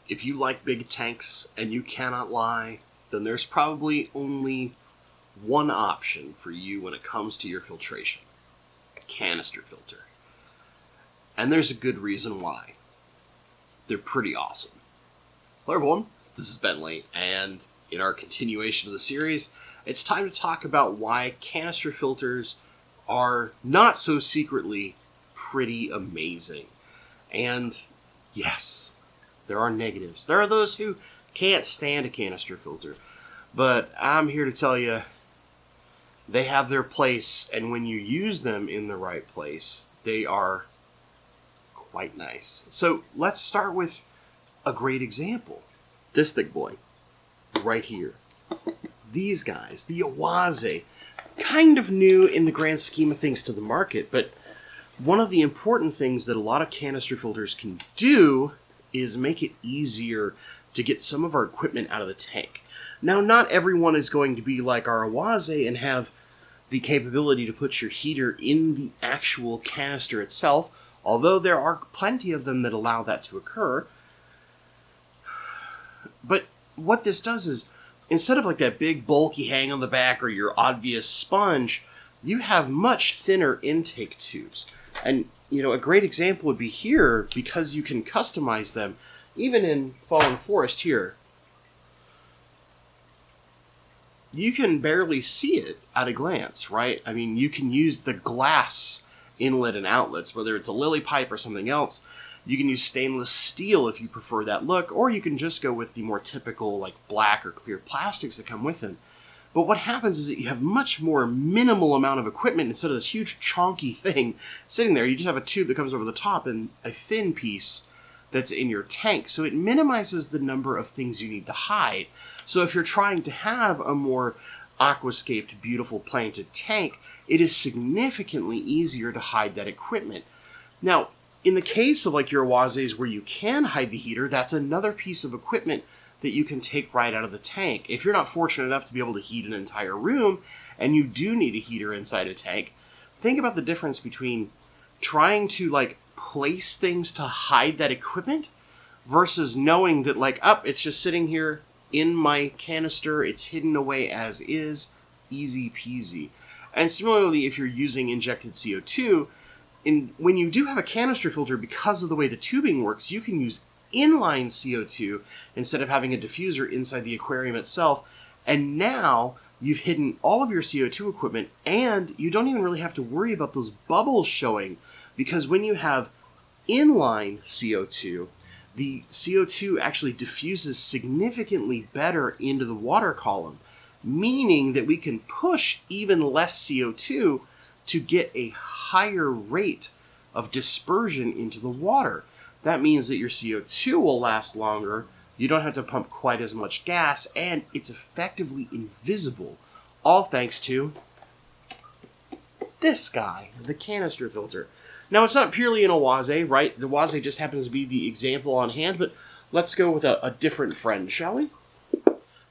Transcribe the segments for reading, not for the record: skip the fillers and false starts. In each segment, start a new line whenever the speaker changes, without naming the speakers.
if you like big tanks and you cannot lie, then there's probably only one option for you when it comes to your filtration. A canister filter. And there's a good reason why. They're pretty awesome. Hello everyone, this is Bentley, and in our continuation of the series, it's time to talk about why canister filters are not so secretly pretty amazing. And yes, there are negatives. There are those who can't stand a canister filter. But I'm here to tell you, they have their place, and when you use them in the right place, they are quite nice. So let's start with a great example. This thick boy, right here. These guys, the Awaze, kind of new in the grand scheme of things to the market, but one of the important things that a lot of canister filters can do is make it easier to get some of our equipment out of the tank. Now, not everyone is going to be like our Awaze and have the capability to put your heater in the actual canister itself, although there are plenty of them that allow that to occur. But what this does is, instead of like that big bulky hang on the back or your obvious sponge, you have much thinner intake tubes. And, you know, a great example would be here, because you can customize them, even in Fallen Forest here. You can barely see it at a glance, right? I mean, you can use the glass inlet and outlets, whether it's a lily pipe or something else. You can use stainless steel if you prefer that look, or you can just go with the more typical, like, black or clear plastics that come with them. But what happens is that you have much more minimal amount of equipment instead of this huge chonky thing sitting there. You just have a tube that comes over the top and a thin piece that's in your tank. So it minimizes the number of things you need to hide. So if you're trying to have a more aquascaped, beautiful planted tank, it is significantly easier to hide that equipment. Now, in the case of like your Awazes where you can hide the heater, that's another piece of equipment that you can take right out of the tank. If you're not fortunate enough to be able to heat an entire room, and you do need a heater inside a tank, think about the difference between trying to like place things to hide that equipment versus knowing that like, it's just sitting here in my canister, it's hidden away as is, easy peasy. And similarly, if you're using injected CO2, when you do have a canister filter, because of the way the tubing works, you can use inline CO2 instead of having a diffuser inside the aquarium itself. And now you've hidden all of your CO2 equipment, and you don't even really have to worry about those bubbles showing, because when you have inline CO2, the CO2 actually diffuses significantly better into the water column, meaning that we can push even less CO2 to get a higher rate of dispersion into the water. That means that your CO2 will last longer, you don't have to pump quite as much gas, and it's effectively invisible, all thanks to this guy, the canister filter. Now, it's not purely an Awaze, right? The Awaze just happens to be the example on hand, but let's go with a different friend, shall we?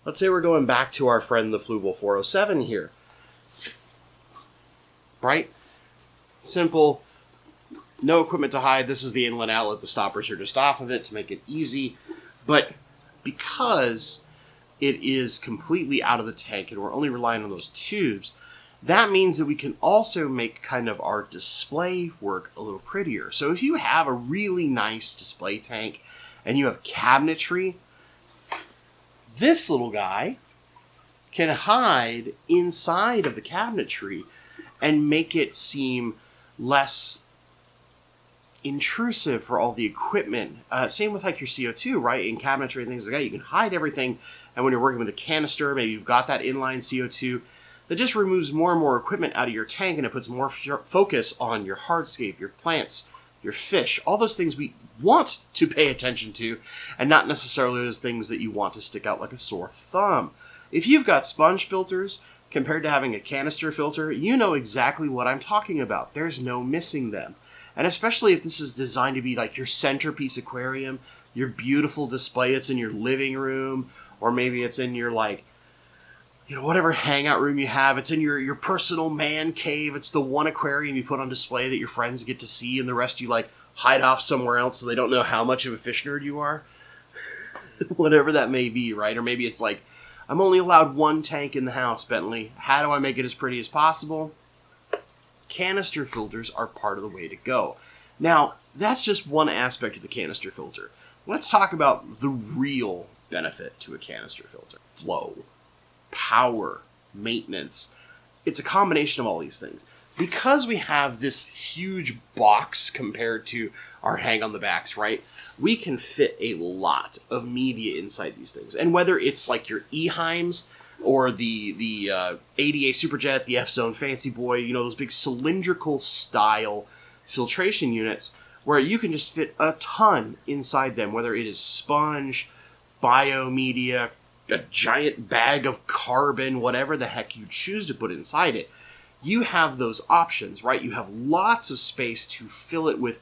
Let's say we're going back to our friend, the Fluval 407 here. Right? Simple. No equipment to hide. This is the inlet outlet. The stoppers are just off of it to make it easy. But because it is completely out of the tank and we're only relying on those tubes, that means that we can also make kind of our display work a little prettier. So if you have a really nice display tank and you have cabinetry, this little guy can hide inside of the cabinetry and make it seem less intrusive for all the equipment. Same with like your CO2, right? In cabinetry and things like that, you can hide everything. And when you're working with a canister, maybe you've got that inline CO2, that just removes more and more equipment out of your tank, and it puts more focus on your hardscape, your plants, your fish, all those things we want to pay attention to, and not necessarily those things that you want to stick out like a sore thumb. If you've got sponge filters compared to having a canister filter, you know exactly what I'm talking about. There's no missing them. And especially if this is designed to be like your centerpiece aquarium, your beautiful display, it's in your living room, or maybe it's in your like, whatever hangout room you have. It's in your personal man cave. It's the one aquarium you put on display that your friends get to see, and the rest you like hide off somewhere else so they don't know how much of a fish nerd you are. whatever that may be, right? Or maybe it's like, I'm only allowed one tank in the house, Bentley. How do I make it as pretty as possible? Canister filters are part of the way to go. Now, that's just one aspect of the canister filter. Let's talk about the real benefit to a canister filter. Flow, power, maintenance. It's a combination of all these things. Because we have this huge box compared to our hang on the backs, right? We can fit a lot of media inside these things. And whether it's like your Eheims or the ADA Superjet, the F-Zone Fancy Boy, you know, those big cylindrical style filtration units where you can just fit a ton inside them, whether it is sponge, biomedia, a giant bag of carbon, whatever the heck you choose to put inside it. You have those options, right? You have lots of space to fill it with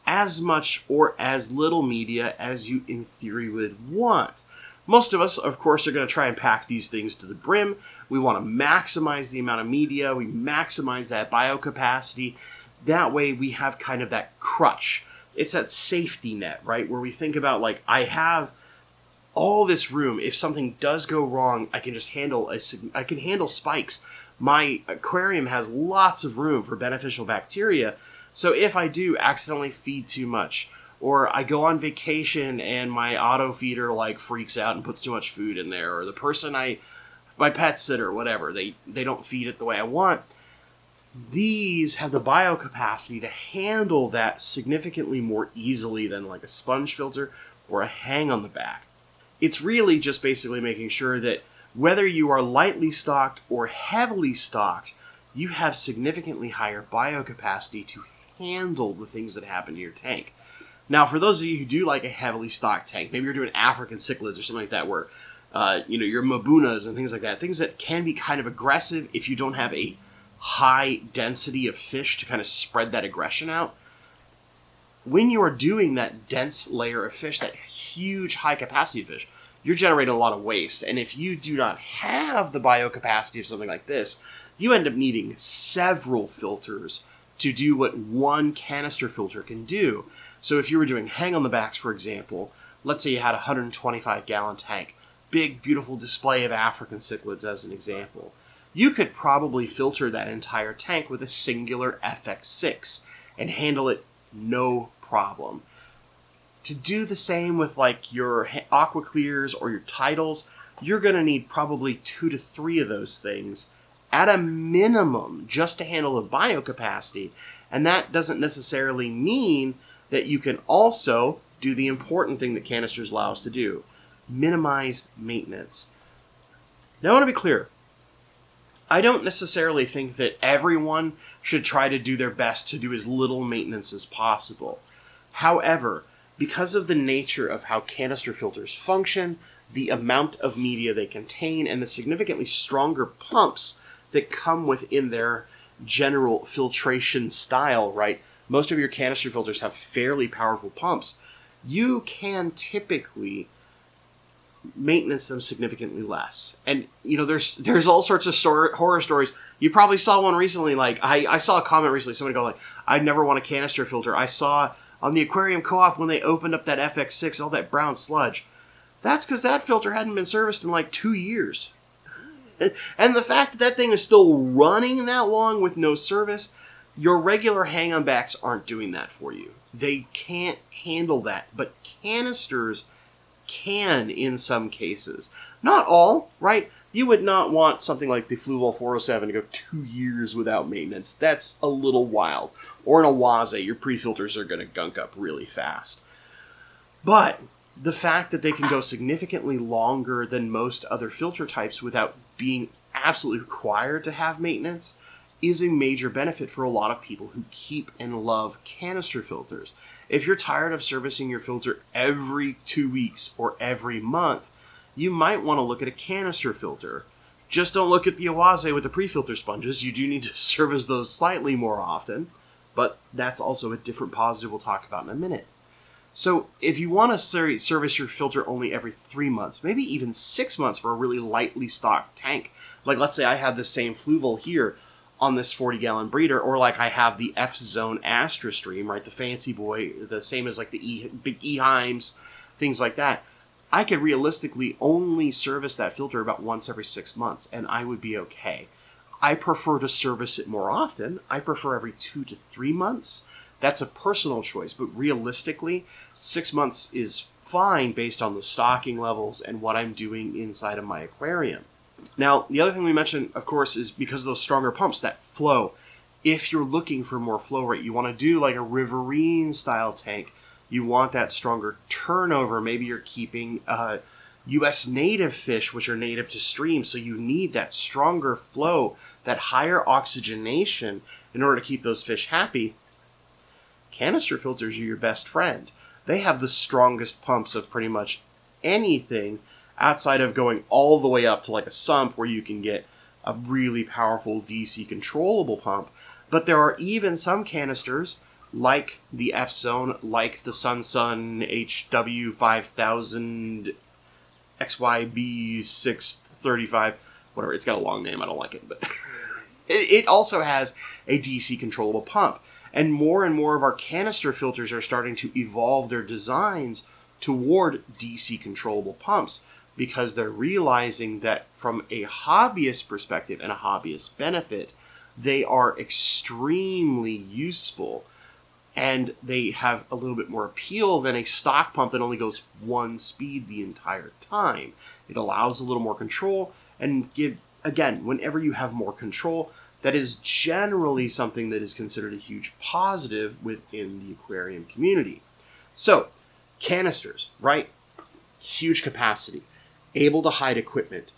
as much or as little media as you in theory would want. Most of us, of course, are going to try and pack these things to the brim. We want to maximize the amount of media. We maximize that biocapacity. That way we have kind of that crutch. It's that safety net, right? Where we think about, like, I have all this room. If something does go wrong, I can just handle spikes. My aquarium has lots of room for beneficial bacteria, so if I do accidentally feed too much, or I go on vacation and my auto feeder like freaks out and puts too much food in there, or the person my pet sitter, whatever, they don't feed it the way I want, these have the biocapacity to handle that significantly more easily than like a sponge filter or a hang on the back. It's really just basically making sure that whether you are lightly stocked or heavily stocked, you have significantly higher biocapacity to handle the things that happen to your tank. Now, for those of you who do like a heavily stocked tank, maybe you're doing African cichlids or something like that, where your mabunas and things like that, things that can be kind of aggressive if you don't have a high density of fish to kind of spread that aggression out. When you are doing that dense layer of fish, that huge high capacity fish, you're generating a lot of waste. And if you do not have the biocapacity of something like this, you end up needing several filters to do what one canister filter can do. So if you were doing hang on the backs, for example, let's say you had a 125-gallon tank, big, beautiful display of African cichlids as an example, you could probably filter that entire tank with a singular FX6 and handle it no problem. To do the same with like your aqua clears or your titles, you're going to need probably 2 to 3 of those things at a minimum just to handle the biocapacity. And that doesn't necessarily mean that you can also do the important thing that canisters allow us to do: minimize maintenance. Now, I want to be clear. I don't necessarily think that everyone should try to do their best to do as little maintenance as possible. However, because of the nature of how canister filters function, the amount of media they contain, and the significantly stronger pumps that come within their general filtration style, right? Most of your canister filters have fairly powerful pumps. You can typically maintenance them significantly less. And, there's all sorts of horror stories. You probably saw one recently, like, I saw a comment recently, somebody go like, I never want a canister filter. I saw on the aquarium co-op when they opened up that FX6, all that brown sludge. That's because that filter hadn't been serviced in like 2 years. And the fact that that thing is still running that long with no service, your regular hang-on backs aren't doing that for you. They can't handle that. But canisters can in some cases. Not all, right? You would not want something like the Fluval 407 to go 2 years without maintenance. That's a little wild. Or an Awaze, your pre-filters are going to gunk up really fast. But the fact that they can go significantly longer than most other filter types without being absolutely required to have maintenance is a major benefit for a lot of people who keep and love canister filters. If you're tired of servicing your filter every 2 weeks or every month, you might want to look at a canister filter. Just don't look at the Awaze with the pre-filter sponges. You do need to service those slightly more often, but that's also a different positive we'll talk about in a minute. So if you want to service your filter only every 3 months, maybe even 6 months for a really lightly stocked tank, like let's say I have the same Fluval here on this 40-gallon breeder, or like I have the F-Zone AstraStream, right, the Fancy Boy, the same as like the big Eheims, things like that. I could realistically only service that filter about once every 6 months, and I would be okay. I prefer to service it more often. I prefer every 2 to 3 months. That's a personal choice, but realistically, 6 months is fine based on the stocking levels and what I'm doing inside of my aquarium. Now, the other thing we mentioned, of course, is because of those stronger pumps, that flow. If you're looking for more flow rate, you want to do like a Riverine style tank. You want that stronger turnover. Maybe you're keeping U.S. native fish, which are native to streams, so you need that stronger flow, that higher oxygenation in order to keep those fish happy. Canister filters are your best friend. They have the strongest pumps of pretty much anything outside of going all the way up to like a sump where you can get a really powerful DC controllable pump. But there are even some canisters like the F-Zone, like the Sun HW5000 XYB635, whatever, it's got a long name, I don't like it, but it also has a DC controllable pump. And more of our canister filters are starting to evolve their designs toward DC controllable pumps because they're realizing that from a hobbyist perspective and a hobbyist benefit, they are extremely useful. And they have a little bit more appeal than a stock pump that only goes one speed the entire time. It allows a little more control, and whenever you have more control, that is generally something that is considered a huge positive within the aquarium community. So, canisters, right? Huge capacity, able to hide equipment,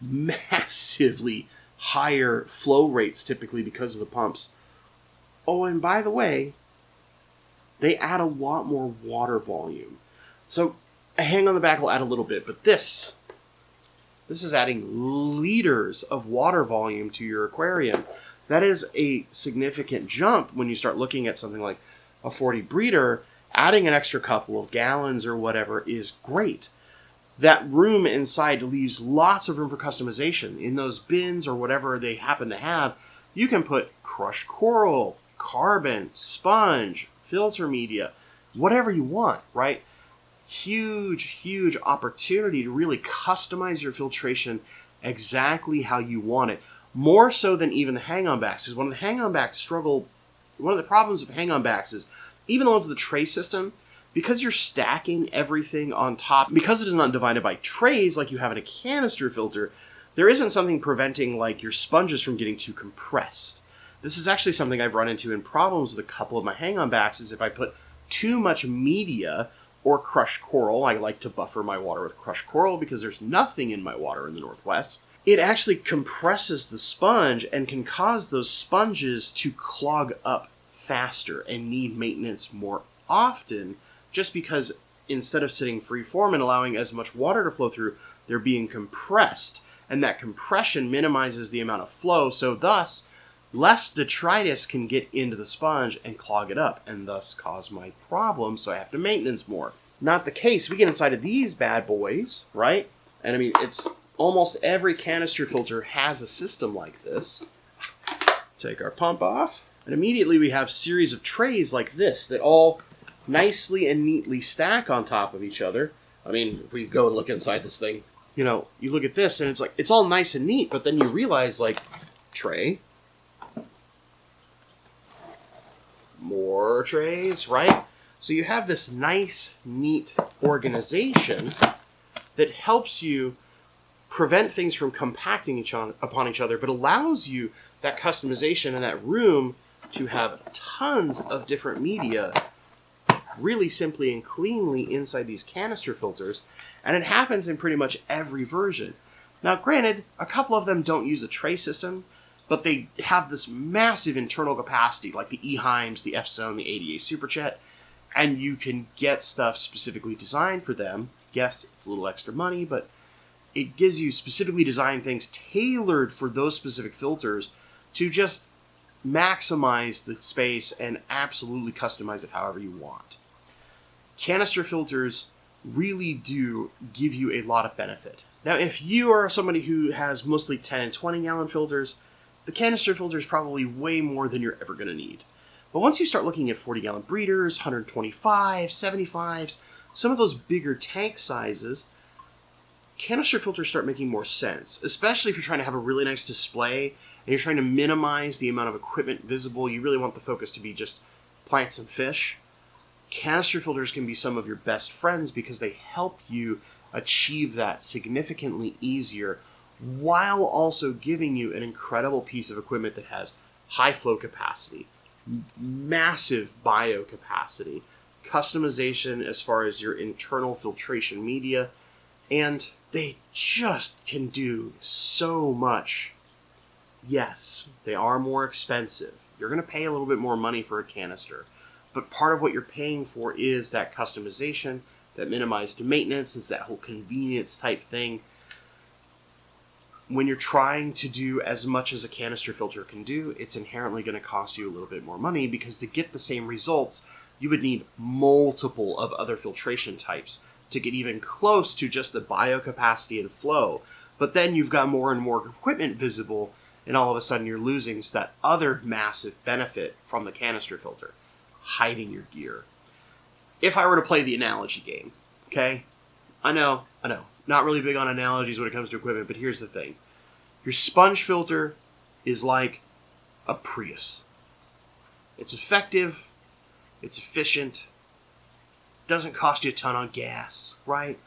massively higher flow rates typically because of the pumps. Oh, and by the way, they add a lot more water volume. So a hang on the back will add a little bit, but this is adding liters of water volume to your aquarium. That is a significant jump when you start looking at something like a 40 breeder. Adding an extra couple of gallons or whatever is great. That room inside leaves lots of room for customization. In those bins or whatever they happen to have, you can put crushed coral, carbon, sponge, filter media, whatever you want, right? Huge opportunity to really customize your filtration exactly how you want it. More so than even the hang-on backs. Because one of the problems of hang-on backs is, even the ones with the tray system, because you're stacking everything on top, because it is not divided by trays like you have in a canister filter, there isn't something preventing like your sponges from getting too compressed. This is actually something I've run into in problems with a couple of my hang-on backs, is if I put too much media or crushed coral. I like to buffer my water with crushed coral because there's nothing in my water in the Northwest. It actually compresses the sponge and can cause those sponges to clog up faster and need maintenance more often, just because instead of sitting free form and allowing as much water to flow through, they're being compressed. And that compression minimizes the amount of flow, so thus less detritus can get into the sponge and clog it up, and thus cause my problem, so I have to maintenance more. Not the case. We get inside of these bad boys, right? And I mean, it's almost every canister filter has a system like this. Take our pump off, and immediately we have a series of trays like this that all nicely and neatly stack on top of each other. I mean, if we go and look inside this thing, you look at this and it's like, it's all nice and neat, but then you realize, like, tray, more trays, right? So you have this nice, neat organization that helps you prevent things from compacting upon each other, but allows you that customization in that room to have tons of different media really simply and cleanly inside these canister filters. And it happens in pretty much every version. Now, granted, a couple of them don't use a tray system, but they have this massive internal capacity, like the Eheims, the F-Zone, the ADA Superchet, and you can get stuff specifically designed for them. Yes, it's a little extra money, but it gives you specifically designed things tailored for those specific filters to just maximize the space and absolutely customize it however you want. Canister filters really do give you a lot of benefit. Now, if you are somebody who has mostly 10 and 20 gallon filters, the canister filter is probably way more than you're ever going to need. But once you start looking at 40 gallon breeders, 125, 75s, some of those bigger tank sizes, canister filters start making more sense, especially if you're trying to have a really nice display and you're trying to minimize the amount of equipment visible. You really want the focus to be just plants and fish. Canister filters can be some of your best friends because they help you achieve that significantly easier while also giving you an incredible piece of equipment that has high flow capacity, massive bio capacity, customization as far as your internal filtration media, and they just can do so much. Yes, they are more expensive. You're going to pay a little bit more money for a canister, but part of what you're paying for is that customization, that minimized maintenance, is that whole convenience type thing. When you're trying to do as much as a canister filter can do, it's inherently going to cost you a little bit more money, because to get the same results, you would need multiple of other filtration types to get even close to just the biocapacity and flow. But then you've got more and more equipment visible, and all of a sudden you're losing that other massive benefit from the canister filter, hiding your gear. If I were to play the analogy game, okay? I know. Not really big on analogies when it comes to equipment, but here's the thing. Your sponge filter is like a Prius. It's effective, it's efficient, doesn't cost you a ton on gas, right?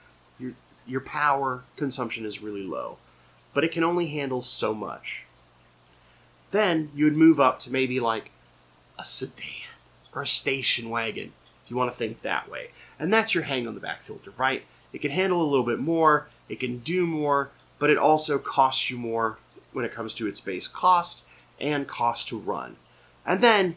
Your power consumption is really low, but it can only handle so much. Then you would move up to maybe like a sedan or a station wagon, if you want to think that way. And that's your hang on the back filter, right? It can handle a little bit more, it can do more, but it also costs you more when it comes to its base cost and cost to run. And then,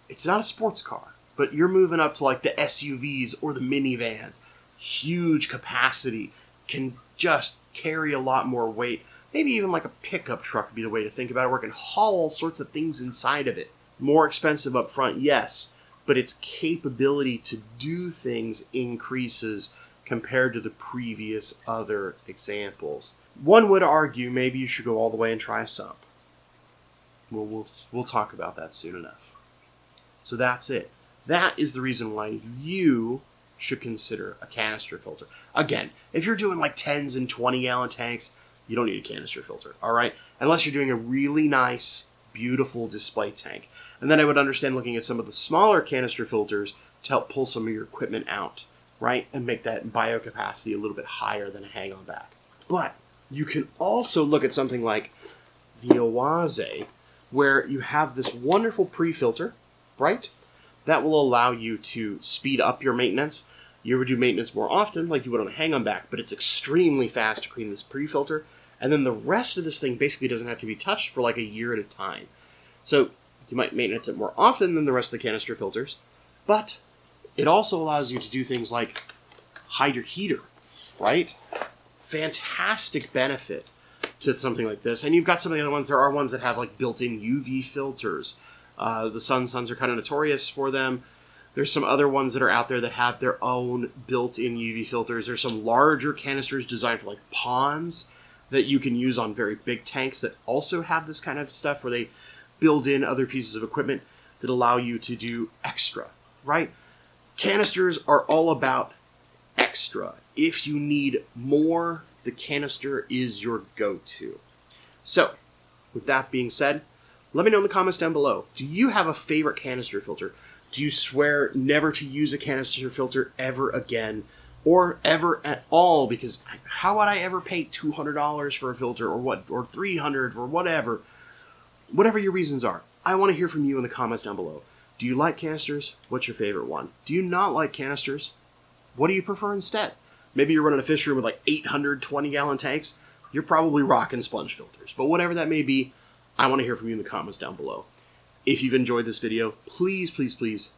it's not a sports car, but you're moving up to like the SUVs or the minivans. Huge capacity, can just carry a lot more weight. Maybe even like a pickup truck would be the way to think about it, where it can haul all sorts of things inside of it. More expensive up front, yes, but its capability to do things increases compared to the previous other examples. One would argue maybe you should go all the way and try a sump. We'll talk about that soon enough. So that's it. That is the reason why you should consider a canister filter. Again, if you're doing like 10s and 20-gallon tanks, you don't need a canister filter, all right? Unless you're doing a really nice, beautiful display tank. And then I would understand looking at some of the smaller canister filters to help pull some of your equipment out, right? And make that biocapacity a little bit higher than a hang-on back. But you can also look at something like the Oase, where you have this wonderful pre-filter, right? That will allow you to speed up your maintenance. You would do maintenance more often, like you would on a hang-on back, but it's extremely fast to clean this pre-filter. And then the rest of this thing basically doesn't have to be touched for like a year at a time. So you might maintenance it more often than the rest of the canister filters, but it also allows you to do things like hide your heater, right? Fantastic benefit to something like this. And you've got some of the other ones. There are ones that have like built-in UV filters. The Suns are kind of notorious for them. There's some other ones that are out there that have their own built-in UV filters. There's some larger canisters designed for like ponds that you can use on very big tanks that also have this kind of stuff where they build in other pieces of equipment that allow you to do extra, right? Canisters are all about extra. If you need more, the canister is your go-to. So, with that being said, let me know in the comments down below. Do you have a favorite canister filter? Do you swear never to use a canister filter ever again? Or ever at all? Because how would I ever pay $200 for a filter, or what, or $300 or whatever? Whatever your reasons are, I want to hear from you in the comments down below. Do you like canisters? What's your favorite one? Do you not like canisters? What do you prefer instead? Maybe you're running a fish room with like 820-gallon tanks. You're probably rocking sponge filters. But whatever that may be, I want to hear from you in the comments down below. If you've enjoyed this video, please, please, please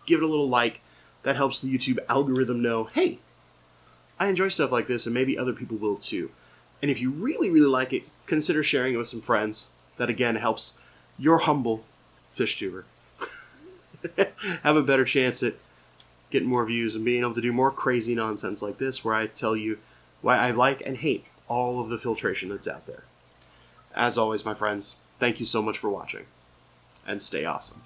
give it a little like. That helps the YouTube algorithm know, hey, I enjoy stuff like this, and maybe other people will too. And if you really, really like it, consider sharing it with some friends. That again helps your humble fish tuber have a better chance at getting more views and being able to do more crazy nonsense like this, where I tell you why I like and hate all of the filtration that's out there. As always, my friends, thank you so much for watching, and stay awesome.